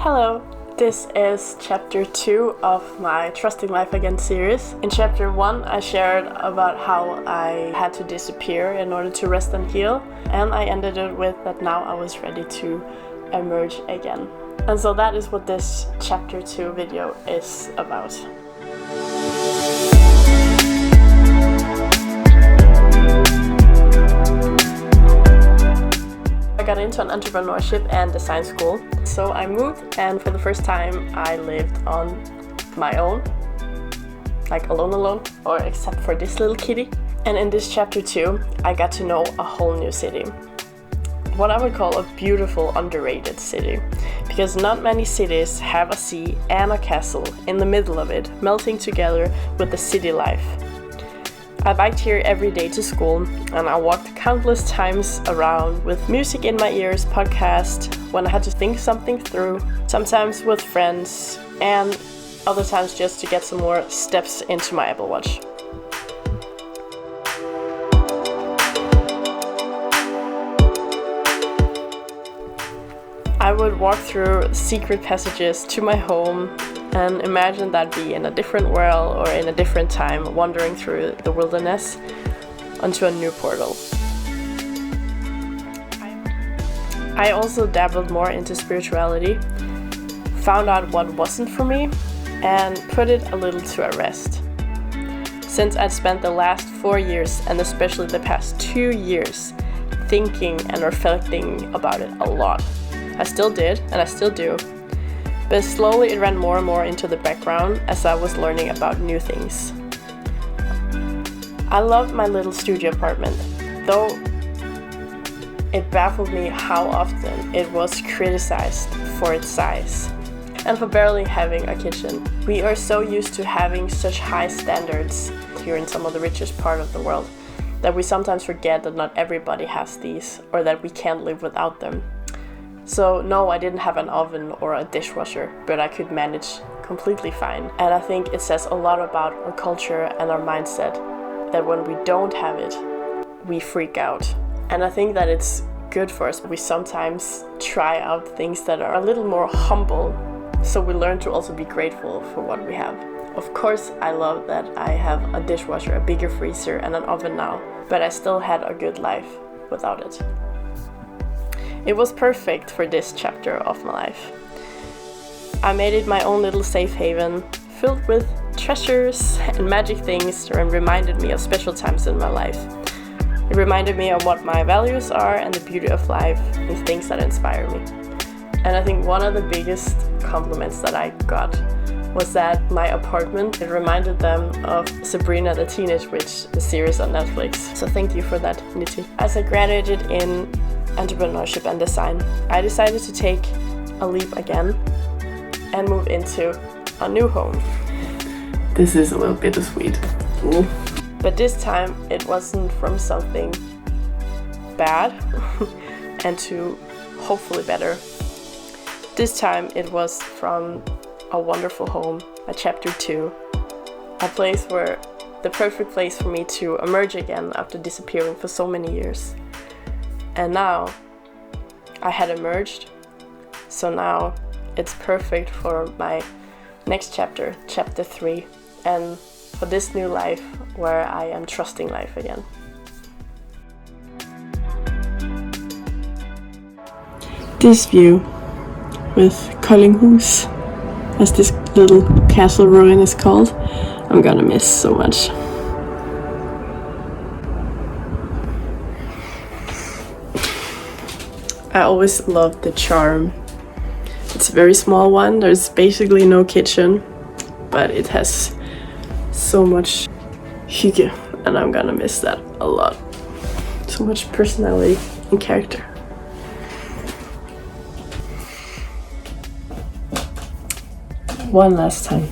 Hello, this is chapter 2 of my Trusting Life Again series. In chapter 1 I shared about how I had to disappear in order to rest and heal, and I ended it with that now I was ready to emerge again. And so that is what this chapter 2 video is about. I got into an entrepreneurship and design school. So I moved, and for the first time I lived on my own, like alone, or except for this little kitty. And in this chapter 2 I got to know a whole new city. What I would call a beautiful, underrated city. Because not many cities have a sea and a castle in the middle of it, melting together with the city life. I biked here every day to school, and I walked countless times around with music in my ears, podcast, when I had to think something through, sometimes with friends, and other times just to get some more steps into my Apple Watch. I would walk through secret passages to my home and imagine that be in a different world or in a different time, wandering through the wilderness onto a new portal. I also dabbled more into spirituality, found out what wasn't for me, and put it a little to rest. Since I'd spent the last 4 years, and especially the past 2 years, thinking and reflecting about it a lot. I still did, and I still do. But slowly it ran more and more into the background as I was learning about new things. I loved my little studio apartment, though it baffled me how often it was criticized for its size and for barely having a kitchen. We are so used to having such high standards here in some of the richest part of the world that we sometimes forget that not everybody has these, or that we can't live without them. So no, I didn't have an oven or a dishwasher, but I could manage completely fine. And I think it says a lot about our culture and our mindset that when we don't have it, we freak out. And I think that it's good for us. We sometimes try out things that are a little more humble, so we learn to also be grateful for what we have. Of course, I love that I have a dishwasher, a bigger freezer, and an oven now, but I still had a good life without it. It was perfect for this chapter of my life. I made it my own little safe haven, filled with treasures and magic things, and reminded me of special times in my life. It reminded me of what my values are and the beauty of life and things that inspire me. And I think one of the biggest compliments that I got was that my apartment, it reminded them of Sabrina-the-teenage-witch, the series on Netflix. So thank you for that, Niti. As I graduated in entrepreneurship and design, I decided to take a leap again and move into a new home. This is a little bittersweet. Ooh. But this time it wasn't from something bad and to hopefully better. This time it was from a wonderful home, a chapter 2, a place where the perfect place for me to emerge again after disappearing for so many years. And now I had emerged, so now it's perfect for my next chapter, chapter 3, and for this new life where I am trusting life again. This view with Koldinghus, as this little castle ruin is called, I'm gonna miss so much. I always loved the charm. It's a very small one, there's basically no kitchen, but it has so much hygge, and I'm gonna miss that a lot. So much personality and character. One last time.